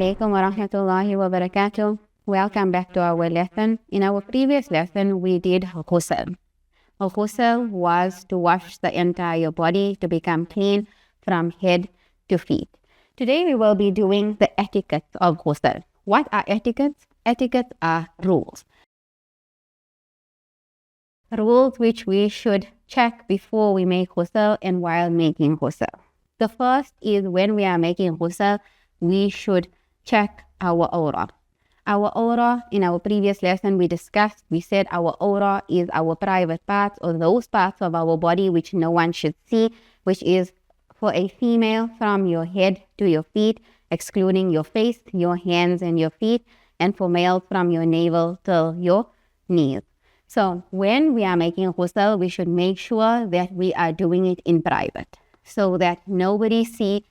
alaikum wa rahmatullahi wa barakatuh. Welcome back to our lesson. In our previous lesson, we did Ghusl. Ghusl was to wash the entire body to become clean from head to feet. Today we will be doing the etiquettes of Ghusl. What are etiquettes? Etiquettes are rules. Rules which we should check before we make Ghusl and while making Ghusl. The first is when we are making Ghusl, we should check our awrah. Our awrah, in our previous lesson we discussed, we said our awrah is our private parts or those parts of our body which no one should see, which is for a female from your head to your feet, excluding your face, your hands and your feet, and for males from your navel till your knees. So when we are making Ghusl, we should make sure that we are doing it in private so that nobody sees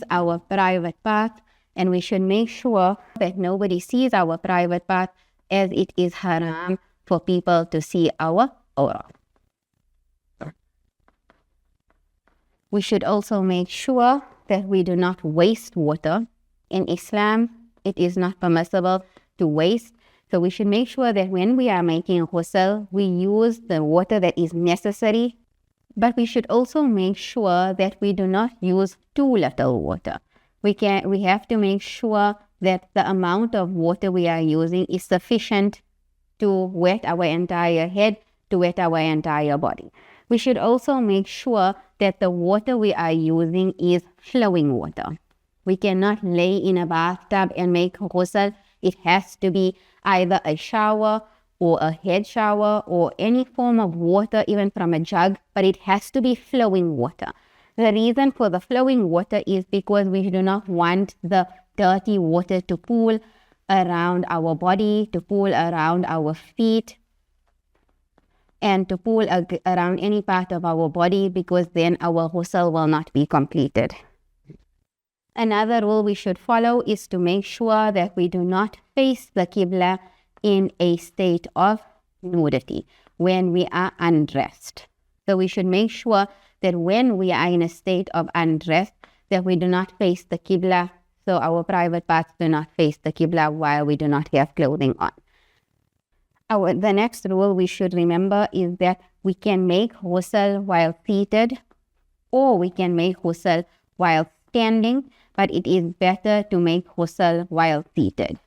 our private part, and we should make sure that nobody sees our private part, as it is haram for people to see our awrah. We should also make sure that we do not waste water. In Islam, it is not permissible to waste. So we should make sure that when we are making Ghusl, we use the water that is necessary. But we should also make sure that we do not use too little water. We have to make sure that the amount of water we are using is sufficient to wet our entire head, to wet our entire body. We should also make sure that the water we are using is flowing water. We cannot lay in a bathtub and make Ghusl. It has to be either a shower or a head shower or any form of water, even from a jug, but it has to be flowing water. The reason for the flowing water is because we do not want the dirty water to pool around our body, to pool around our feet, and to pool around any part of our body, because then our Ghusl will not be completed. Another rule we should follow is to make sure that we do not face the Qibla in a state of nudity when we are undressed. So we should make sure that when we are in a state of undress, that we do not face the Qibla, so our private parts do not face the Qibla while we do not have clothing on. The next rule we should remember is that we can make Ghusl while seated or we can make Ghusl while standing, but it is better to make Ghusl while seated.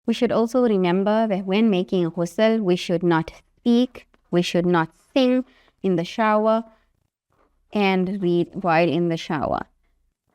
We should also remember that when making Ghusl, we should not speak, we should not sing in the shower and read while in the shower.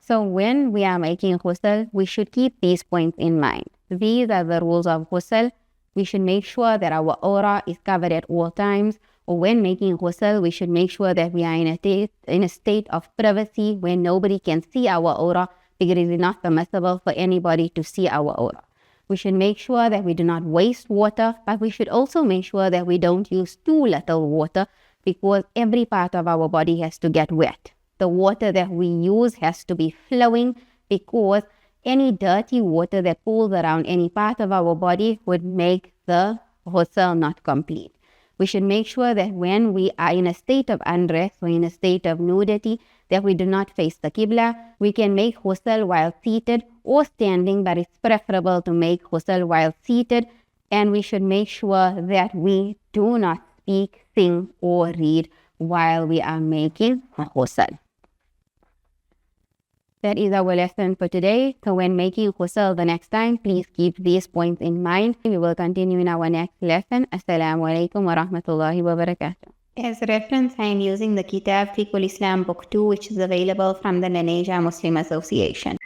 So when we are making Ghusl, we should keep these points in mind. These are the rules of Ghusl. We should make sure that our awrah is covered at all times. Or when making Ghusl, we should make sure that we are in a state of privacy where nobody can see our awrah, because it is not permissible for anybody to see our awrah. We should make sure that we do not waste water, but we should also make sure that we don't use too little water, because every part of our body has to get wet. The water that we use has to be flowing, because any dirty water that pools around any part of our body would make the Ghusl not complete. We should make sure that when we are in a state of undress or in a state of nudity, that we do not face the Qibla. We can make Ghusl while seated or standing, but it's preferable to make Ghusl while seated. And we should make sure that we do not speak, sing or read while we are making Ghusl. That is our lesson for today. So when making Ghusl the next time, please keep these points in mind. We will continue in our next lesson. Assalamu alaikum wa rahmatullahi wa barakatuh. As reference, I am using the Kitab Fiqhul Islam Book 2, which is available from the Lenasia Muslim Association.